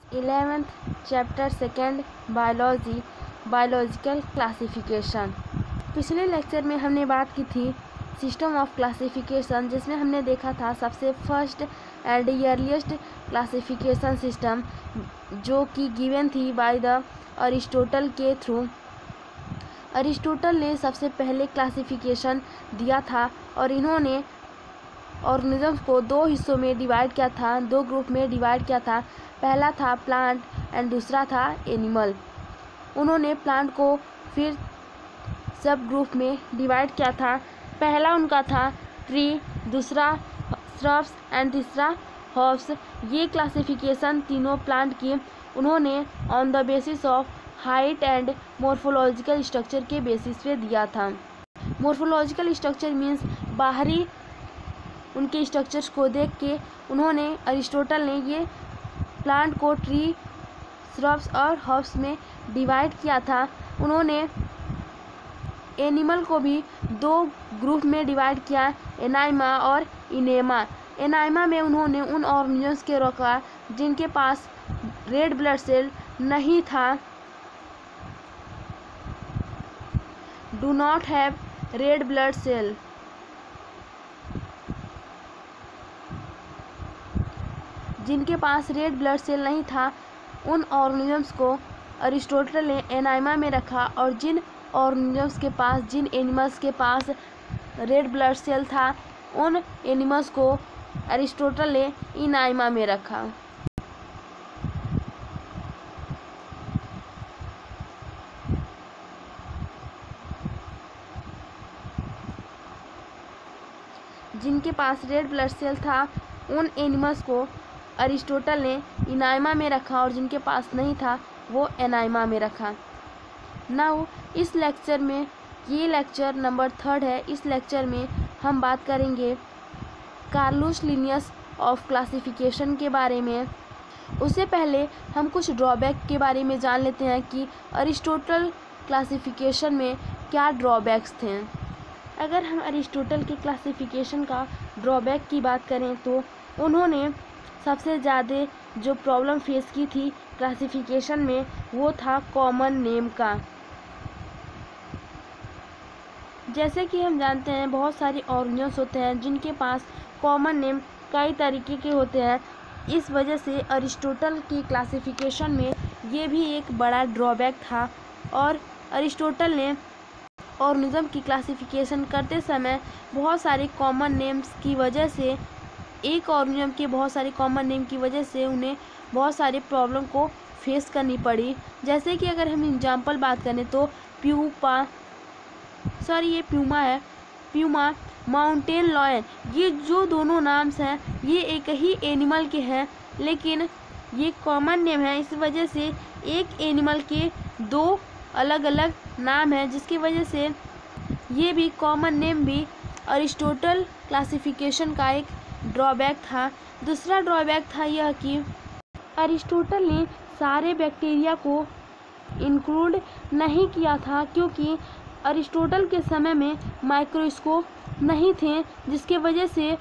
11th chapter second biology, biological classification. पिछले lecture में हमने बात की थी सिस्टम ऑफ क्लासिफिकेशन, जिसमें हमने देखा था सबसे first and earliest classification system जो कि गिवन थी बाय द अरिस्टोटल के थ्रू। अरिस्टोटल ने सबसे पहले क्लासिफिकेशन दिया था और इन्होंने ऑर्गेनिजम्स को दो हिस्सों में डिवाइड किया था, दो ग्रुप में डिवाइड किया था। पहला था प्लांट एंड दूसरा था एनिमल। उन्होंने प्लांट को फिर सब ग्रुप में डिवाइड किया था। पहला उनका था ट्री, दूसरा श्रब्स एंड तीसरा हर्ब्स। ये क्लासिफिकेशन तीनों प्लांट की उन्होंने on the basis of height and morphological structure के बेसिस पे दिया था। मॉर्फोलॉजिकल स्ट्रक्चर मीन्स बाहरी उनके स्ट्रक्चर्स को देख के उन्होंने अरिस्टोटल ने ये प्लांट को ट्री, श्रब्स और हर्ब्स में डिवाइड किया था। उन्होंने एनिमल को भी दो ग्रुप में डिवाइड किया, एनाइमा और इनेमा। एनाइमा में उन्होंने उन ऑर्गेनिजम्स के रखा जिनके पास रेड ब्लड सेल नहीं था, do not have red blood cell. जिनके पास रेड ब्लड सेल नहीं था उन ऑर्गेनिजम्स को अरिस्टोटल ने एनाइमा में रखा, और जिन ऑर्गेनिजम्स के पास, जिन एनिमल्स के पास रेड ब्लड सेल था उन एनिमल्स को अरिस्टोटल ने इनाइमा में रखा। जिनके पास रेड ब्लड सेल था उन एनिमल्स को अरिस्टोटल ने इनाइमा में रखा और जिनके पास नहीं था वो एनाइमा में रखा। नाउ इस लेक्चर में, ये लेक्चर नंबर 3 है, इस लेक्चर में हम बात करेंगे कार्लुस लिनियस ऑफ क्लासिफिकेशन के बारे में। उससे पहले हम कुछ ड्रॉबैक के बारे में जान लेते हैं कि अरिस्टोटल क्लासिफिकेशन में क्या ड्रॉबैक्स थे। अगर हम अरिस्टोटल के क्लासिफिकेशन का ड्रॉबैक की बात करें तो उन्होंने सबसे ज़्यादा जो प्रॉब्लम फेस की थी क्लासिफिकेशन में वो था कॉमन नेम का। जैसे कि हम जानते हैं बहुत सारे ऑर्गेनिजम्स होते हैं जिनके पास कॉमन नेम कई तरीके के होते हैं। इस वजह से अरिस्टोटल की क्लासिफिकेशन में ये भी एक बड़ा ड्रॉबैक था, और अरिस्टोटल ने ऑर्गेनिज्म की क्लासिफिकेशन करते समय बहुत सारे कॉमन नेम्स की वजह से, एक ऑर्गेनिज्म के बहुत सारे कॉमन नेम की वजह से उन्हें बहुत सारे प्रॉब्लम को फेस करनी पड़ी। जैसे कि अगर हम एग्जांपल बात करें तो प्यूमा है, प्यूमा, माउंटेन लॉयन, ये जो दोनों नाम्स हैं ये एक ही एनिमल के हैं, लेकिन ये कॉमन नेम है। इस वजह से एक एनिमल के दो अलग अलग नाम हैं, जिसकी वजह से ये भी कॉमन नेम भी अरिस्टोटल क्लासिफिकेशन का एक ड्रॉबैक था। दूसरा ड्रॉबैक था यह कि अरिस्टोटल ने सारे बैक्टीरिया को इंक्लूड नहीं किया था, क्योंकि अरिस्टोटल के समय में माइक्रोस्कोप नहीं थे, जिसके वजह से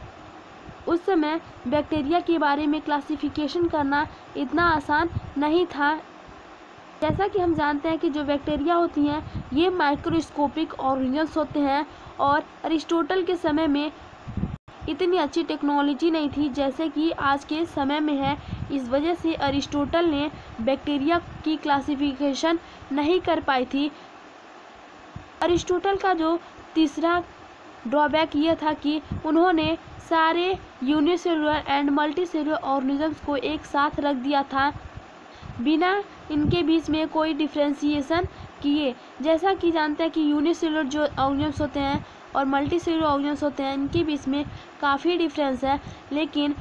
उस समय बैक्टीरिया के बारे में क्लासिफिकेशन करना इतना आसान नहीं था। जैसा कि हम जानते हैं कि जो बैक्टीरिया होती हैं ये माइक्रोस्कोपिक ऑर्गेनिजम्स होते हैं, और अरिस्टोटल के समय में इतनी अच्छी टेक्नोलॉजी नहीं थी जैसे कि आज के समय में है। इस वजह से अरिस्टोटल ने बैक्टीरिया की क्लासिफिकेशन नहीं कर पाई थी। अरिस्टोटल का जो तीसरा ड्रॉबैक ये था कि उन्होंने सारे यूनिसेलुलर एंड मल्टीसेलुलर ऑर्गेनिजम्स को एक साथ रख दिया था बिना इनके बीच में कोई डिफ्रेंशिएशन किए। जैसा कि जानते हैं कि यूनिसेलुलर जो ऑर्गेनिजम्स होते हैं और मल्टीसेलुलर ऑर्गेनिजम्स होते हैं इनके बीच में काफ़ी डिफरेंस है, लेकिन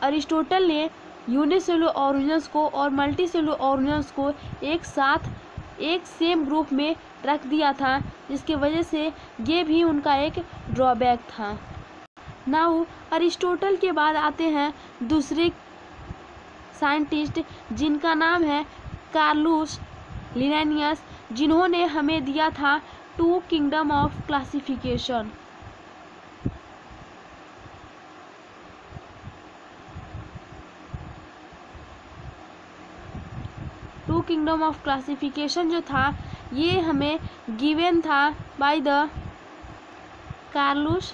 अरिस्टोटल ने यूनिसेलुलर ऑर्गेनिजम्स को और मल्टीसेलुलर ऑर्गेनिजम्स को एक साथ एक सेम ग्रुप में रख दिया था, जिसकी वजह से ये भी उनका एक ड्रॉबैक था। नाउ अरिस्टोटल के बाद आते हैं दूसरे साइंटिस्ट जिनका नाम है कार्लुस लिनियस, जिन्होंने हमें दिया था 2 kingdom of classification. Two kingdom of classification जो था ये हमें गिवन था बाय द कार्लस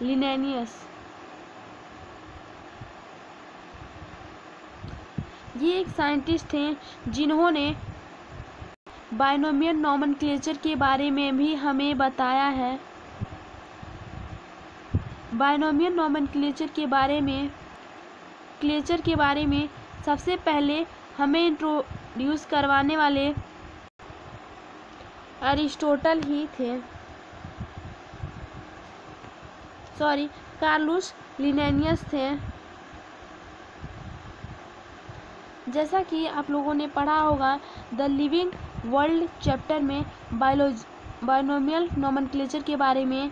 लिनेनियस। ये एक साइंटिस्ट थे जिन्होंने बाइनोमियल नॉमेनक्लेचर के बारे में भी हमें बताया है। बाइनोमियल नॉमेनक्लेचर के बारे में सबसे पहले हमें इंट्रोड्यूस करवाने वाले अरिस्टोटल ही थे, कार्लस लिनेनियस थे। जैसा कि आप लोगों ने पढ़ा होगा द लिविंग वर्ल्ड चैप्टर में बाइनोमियल नॉमेनक्लेचर के बारे में,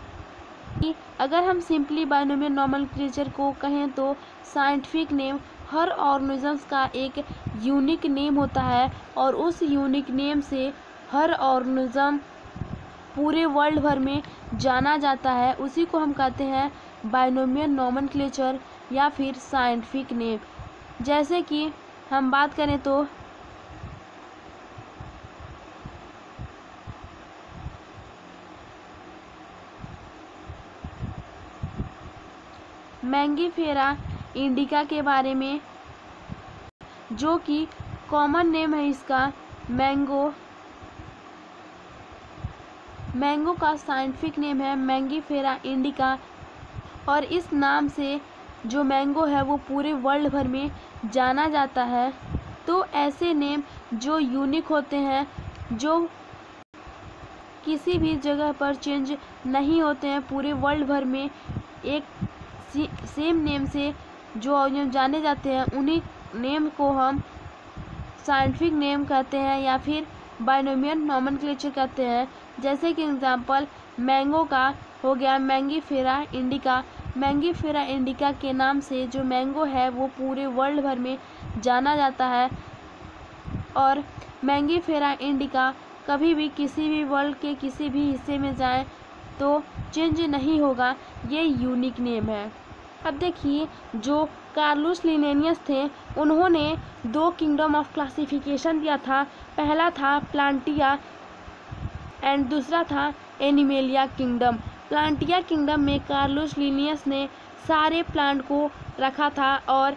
कि अगर हम सिंपली बाइनोमियल नॉमेनक्लेचर को कहें तो साइंटिफिक नेम हर ऑर्गेनिजम्स का एक यूनिक नेम होता है और उस यूनिक नेम से हर ऑर्गेनिज्म पूरे वर्ल्ड भर में जाना जाता है। उसी को हम कहते हैं बाइनोमियल नॉमेनक्लेचर या फिर साइंटिफिक नेम। जैसे कि हम बात करें तो मैंगीफेरा इंडिका के बारे में, जो कि कॉमन नेम है इसका मैंगो का साइंटिफिक नेम है मैंगीफेरा इंडिका, और इस नाम से जो मैंगो है वो पूरे वर्ल्ड भर में जाना जाता है। तो ऐसे नेम जो यूनिक होते हैं, जो किसी भी जगह पर चेंज नहीं होते हैं, पूरे वर्ल्ड भर में एक सेम नेम से जो जाने जाते हैं, उन्हीं नेम को हम साइंटिफिक नेम कहते हैं या फिर बाइनोमियल नॉमेनक्लेचर कहते हैं। जैसे कि एग्जांपल मैंगो का हो गया मैंगीफेरा इंडिका। मैंगीफेरा इंडिका के नाम से जो मैंगो है वो पूरे वर्ल्ड भर में जाना जाता है, और मैंगीफेरा इंडिका कभी भी किसी भी वर्ल्ड के किसी भी हिस्से में जाए तो चेंज नहीं होगा, ये यूनिक नेम है। अब देखिए जो कार्लस लिनेनियस थे उन्होंने 2 किंगडम ऑफ क्लासिफिकेशन दिया था। पहला था प्लांटिया एंड दूसरा था एनिमेलिया किंगडम। प्लांटिया किंगडम में कार्लस लिनेनियस ने सारे प्लांट को रखा था और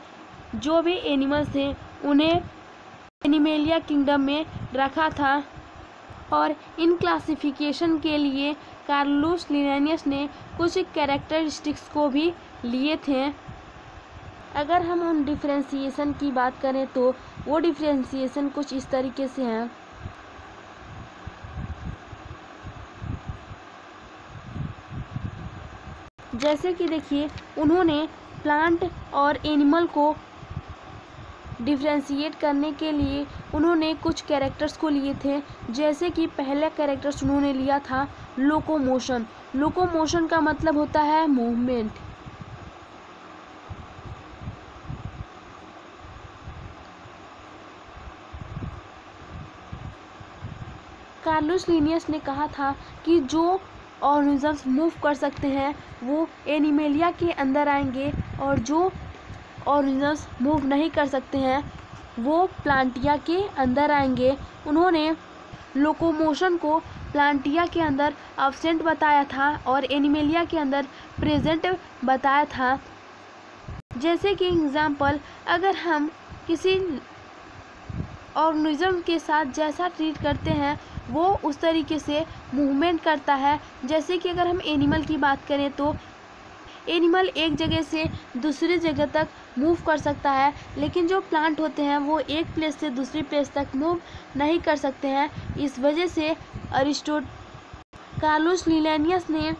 जो भी एनिमल्स थे उन्हें एनिमेलिया किंगडम में रखा था, और इन क्लासिफिकेशन के लिए कार्लस लिनेनियस ने कुछ कैरेक्टरिस्टिक्स को भी लिए थे। अगर हम उन डिफरेंशिएशन की बात करें तो वो डिफरेंशिएशन कुछ इस तरीके से हैं। जैसे कि देखिए उन्होंने प्लांट और एनिमल को डिफरेंशिएट करने के लिए उन्होंने कुछ कैरेक्टर्स को लिए थे। जैसे कि पहला कैरेक्टर्स उन्होंने लिया था लोकोमोशन। लोकोमोशन का मतलब होता है मूवमेंट। कार्लस लिनेनियस ने कहा था कि जो ऑर्गेनिजम्स मूव कर सकते हैं वो एनिमेलिया के अंदर आएंगे, और जो ऑर्गेनिजम्स मूव नहीं कर सकते हैं वो प्लांटिया के अंदर आएंगे। उन्होंने लोकोमोशन को प्लांटिया के अंदर एब्सेंट बताया था और एनिमेलिया के अंदर प्रेजेंट बताया था। जैसे कि एग्जांपल अगर हम किसी ऑर्गेनिज्म के साथ जैसा ट्रीट करते हैं वो उस तरीके से मूवमेंट करता है। जैसे कि अगर हम एनिमल की बात करें तो एनिमल एक जगह से दूसरी जगह तक मूव कर सकता है, लेकिन जो प्लांट होते हैं वो एक प्लेस से दूसरी प्लेस तक मूव नहीं कर सकते हैं। इस वजह से कार्लस लिनेनियस ने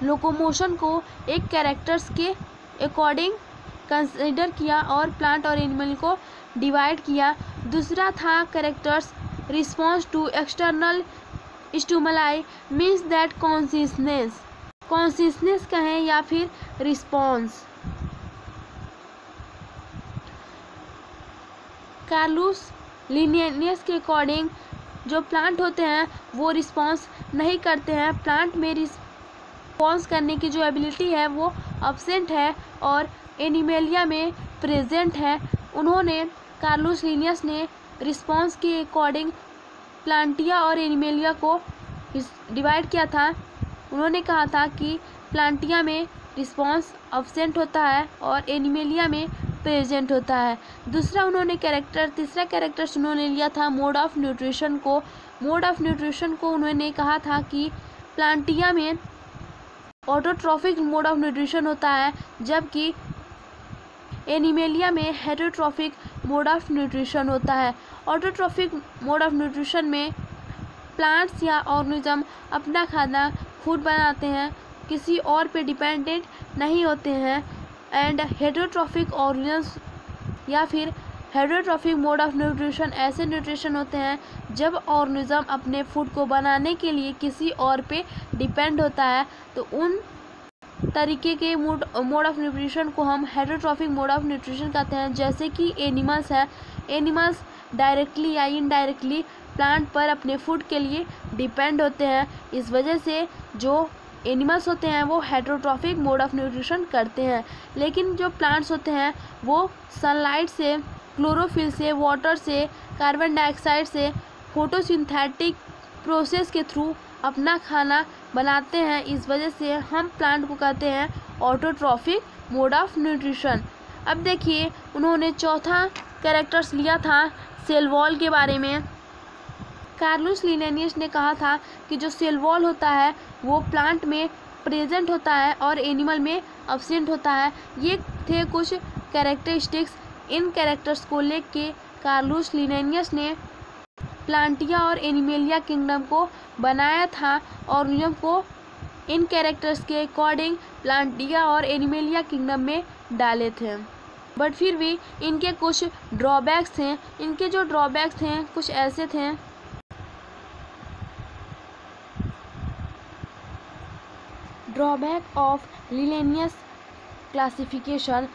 लोकोमोशन को एक कैरेक्टर्स के अकॉर्डिंग कंसीडर किया और प्लांट और एनिमल को डिवाइड किया। दूसरा था characters response to external stimuli, means that consciousness कहें या फिर रिस्पॉन्स। कार्लस लिनेनियस के अकॉर्डिंग जो प्लांट होते हैं वो रिस्पॉन्स नहीं करते हैं। प्लांट में रिस्पॉन्स करने की जो एबिलिटी है वो अब्सेंट है और एनिमेलिया में प्रेजेंट है। उन्होंने कार्लोस लिनियस ने रिस्पॉन्स के अकॉर्डिंग प्लांटिया और एनिमेलिया को डिवाइड किया था। उन्होंने कहा था कि प्लांटिया में रिस्पॉन्स अब्सेंट होता है और एनिमेलिया में प्रेजेंट होता है। तीसरा कैरेक्टर उन्होंने लिया था मोड ऑफ न्यूट्रिशन को। मोड ऑफ न्यूट्रिशन को उन्होंने कहा था कि प्लांटिया में ऑटोट्रॉफिक मोड ऑफ न्यूट्रिशन होता है, जबकि एनिमेलिया में हेटेरोट्रॉफिक मोड ऑफ न्यूट्रिशन होता है। ऑटोट्रॉफिक मोड ऑफ न्यूट्रिशन में प्लांट्स या ऑर्गेनिज्म अपना खाना खुद बनाते हैं, किसी और पे डिपेंडेंट नहीं होते हैं। एंड हेटेरोट्रॉफिक ऑर्गेनिज्म या फिर हेटेरोट्रॉफिक मोड ऑफ न्यूट्रिशन ऐसे न्यूट्रिशन होते हैं जब ऑर्गेनिज्म अपने फूड को बनाने के लिए किसी और पे डिपेंड होता है, तो उन तरीके के मोड ऑफ न्यूट्रिशन को हम हेटेरोट्रॉफिक मोड ऑफ न्यूट्रिशन कहते हैं। जैसे कि एनिमल्स है, एनिमल्स डायरेक्टली या इनडायरेक्टली प्लांट पर अपने फूड के लिए डिपेंड होते हैं। इस वजह से जो एनिमल्स होते हैं वो हेटेरोट्रॉफिक मोड ऑफ न्यूट्रिशन करते हैं, लेकिन जो प्लांट्स होते हैं वो सनलाइट से, क्लोरोफिल से, वाटर से, कार्बन डाइऑक्साइड से, फोटोसिंथेटिक प्रोसेस के थ्रू अपना खाना बनाते हैं। इस वजह से हम प्लांट को कहते हैं ऑटोट्रॉफिक मोड ऑफ न्यूट्रिशन। अब देखिए उन्होंने चौथा कैरेक्टर्स लिया था सेल वॉल के बारे में। कार्लोस लिनियस ने कहा था कि जो सेल वॉल होता है वो प्लांट में प्रेजेंट होता है और एनिमल में अब्सेंट होता है। ये थे कुछ कैरेक्टरिस्टिक्स। इन कैरेक्टर्स को लेके कार्लोस लिनियस ने प्लांटिया और एनिमेलिया किंगडम को बनाया था और नियम को इन कैरेक्टर्स के अकॉर्डिंग प्लांटिया और एनिमेलिया किंगडम में डाले थे। बट फिर भी इनके कुछ ड्रॉबैक्स हैं। इनके जो ड्रॉबैक्स हैं कुछ ऐसे थे। Drawback of Linnaeus classification.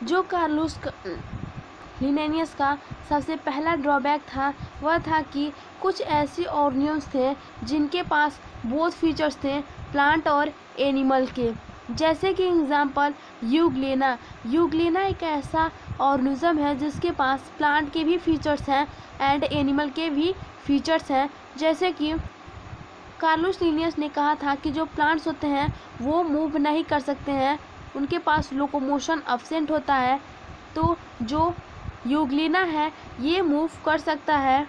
जो कार्लोस लिनियस का सबसे पहला ड्रॉबैक था वह था कि कुछ ऐसे ऑर्गेनिजम्स थे जिनके पास बोथ फीचर्स थे प्लांट और एनिमल के। जैसे कि एग्जांपल यूग्लेना एक ऐसा ऑर्गेनिज्म है जिसके पास प्लांट के भी फीचर्स हैं एंड एनिमल के भी फीचर्स हैं। जैसे कि कार्लोस लिनियस ने कहा था कि जो प्लांट्स होते हैं वो मूव नहीं कर सकते हैं, उनके पास लोकोमोशन अब्सेंट होता है, तो जो यूग्लिना है ये मूव कर सकता है,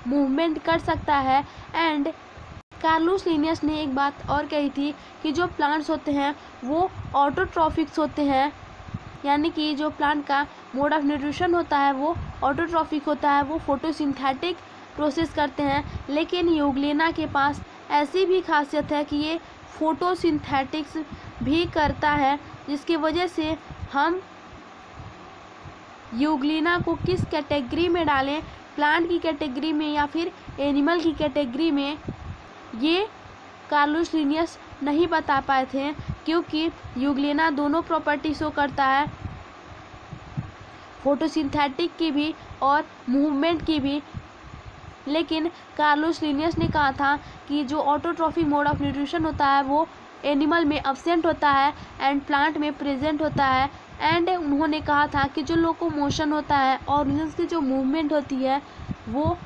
मूवमेंट कर सकता है। एंड कार्लोस लिनियस ने एक बात और कही थी कि जो प्लांट्स होते हैं वो ऑटोट्रॉफिक्स होते हैं, यानी कि जो प्लांट का मोड ऑफ न्यूट्रिशन होता है वो ऑटोट्रॉफिक होता है, वो फोटोसिंथेटिक प्रोसेस करते हैं। लेकिन यूग्लिना के पास ऐसी भी खासियत है कि ये फोटोसिंथेटिक्स भी करता है, जिसकी वजह से हम यूग्लिना को किस कैटेगरी में डालें, प्लांट की कैटेगरी में या फिर एनिमल की कैटेगरी में, ये कार्लोस लिनियस नहीं बता पाए थे, क्योंकि यूग्लिना दोनों प्रॉपर्टी शो करता है, फोटोसिंथेटिक की भी और मूवमेंट की भी। लेकिन कार्लोस लिनियस ने कहा था कि जो ऑटोट्रॉफिक मोड ऑफ न्यूट्रिशन होता है वो एनिमल में अब्सेंट होता है एंड प्लांट में प्रेजेंट होता है। एंड उन्होंने कहा था कि जो लोकोमोशन होता है, ऑर्गेनिजम्स की जो मूवमेंट होती है वो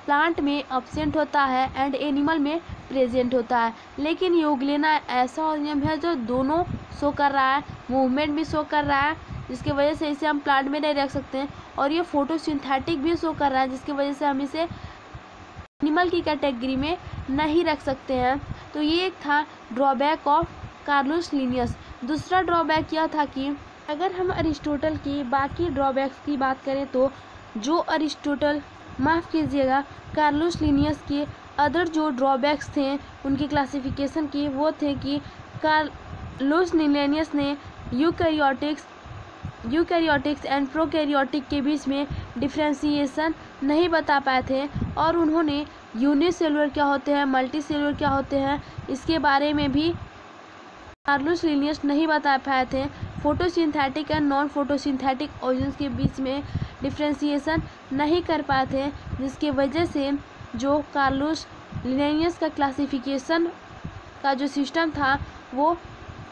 प्लांट में अब्सेंट होता है एंड एनिमल में प्रेजेंट होता है। लेकिन यूग्लिना ऐसा ऑर्गेनिज्म है जो दोनों शो कर रहा है, मूवमेंट भी शो कर रहा है, जिसकी वजह से इसे हम प्लांट में नहीं रख सकते हैं, और ये फोटोसिंथेटिक भी शो कर रहा है, जिसकी वजह से हम इसे एनिमल की कैटेगरी में नहीं रख सकते हैं। तो ये एक था ड्रॉबैक ऑफ कार्लोस लिनियस। दूसरा ड्रॉबैक यह था कि अगर हम अरिस्टोटल की बाकी ड्रॉबैक्स की बात करें तो जो अरिस्टोटल, माफ़ कीजिएगा, कार्लोस लिनियस के अदर जो ड्रॉबैक्स थे उनकी क्लासिफिकेशन की, वो थे कि कार्लोस लिनियस ने यूकैरियोटिक्स एंड प्रोकैरियोटिक के बीच में डिफ्रेंसिएशन नहीं बता पाए थे, और उन्होंने यूनिसेलुलर क्या होते हैं, मल्टीसेलुलर क्या होते हैं, इसके बारे में भी कार्लोस लिनियस नहीं बता पाए थे। Photosynthetic and non photosynthetic organism के बीच में डिफ्रेंसिएशन नहीं कर पाए थे, जिसकी वजह से जो कार्लोस लिनेयस का क्लासिफिकेशन का जो सिस्टम था वो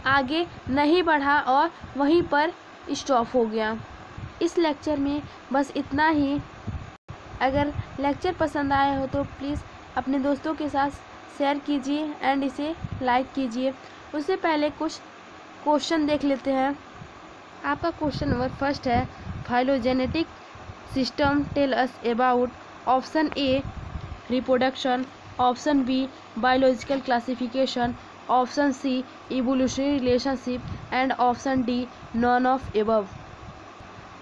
आगे नहीं बढ़ा और वहीं पर स्टॉप हो गया। इस लेक्चर में बस इतना ही। अगर लेक्चर पसंद आया हो तो प्लीज़ अपने दोस्तों के साथ शेयर कीजिए एंड इसे लाइक कीजिए। उससे पहले कुछ क्वेश्चन देख लेते हैं। आपका क्वेश्चन नंबर फर्स्ट है, phylogenetic system tell us about option A reproduction, option B biological classification, option C evolutionary relationship and option D none of above.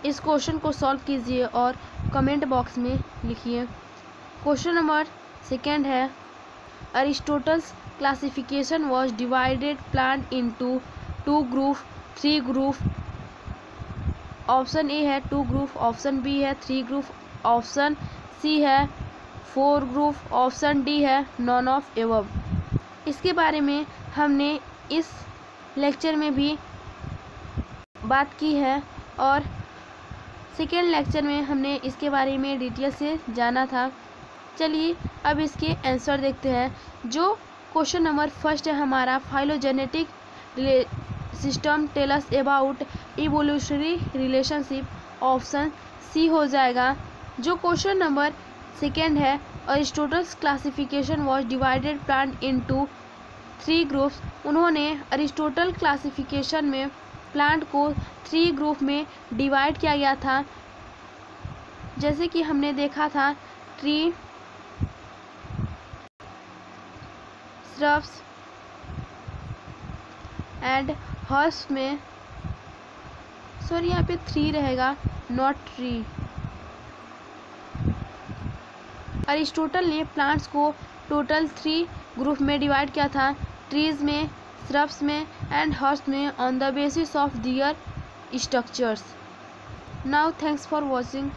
इस क्वेश्चन को सॉल्व कीजिए और कमेंट बॉक्स में लिखिए। क्वेश्चन नंबर सेकेंड है, Aristotle's classification was divided plant into 2 group 3 group. Option A है 2 group, option B है 3 group, option C है 4 ग्रुप, ऑप्शन डी है नॉन ऑफ एबव। इसके बारे में हमने इस लेक्चर में भी बात की है और सेकेंड लेक्चर में हमने इसके बारे में डिटेल से जाना था। चलिए अब इसके आंसर देखते हैं। जो क्वेश्चन नंबर फर्स्ट है हमारा, phylogenetic system tell us about evolutionary relationship, option C हो जाएगा। जो क्वेश्चन नंबर सेकेंड है, Aristotle's classification was divided plant into 3 groups, उन्होंने अरिस्टोटल क्लासिफिकेशन में प्लांट को 3 ग्रुप में डिवाइड किया गया था। जैसे कि हमने देखा था ट्री, श्रब्स एंड हर्ब्स में, सॉरी यहाँ पे 3 रहेगा, नॉट ट्री। अरिस्टोटल ने प्लांट्स को टोटल 3 ग्रुप में डिवाइड किया था, ट्रीज में, श्रब्स में एंड हर्ब्स में, on the basis of their structures. Now thanks for watching.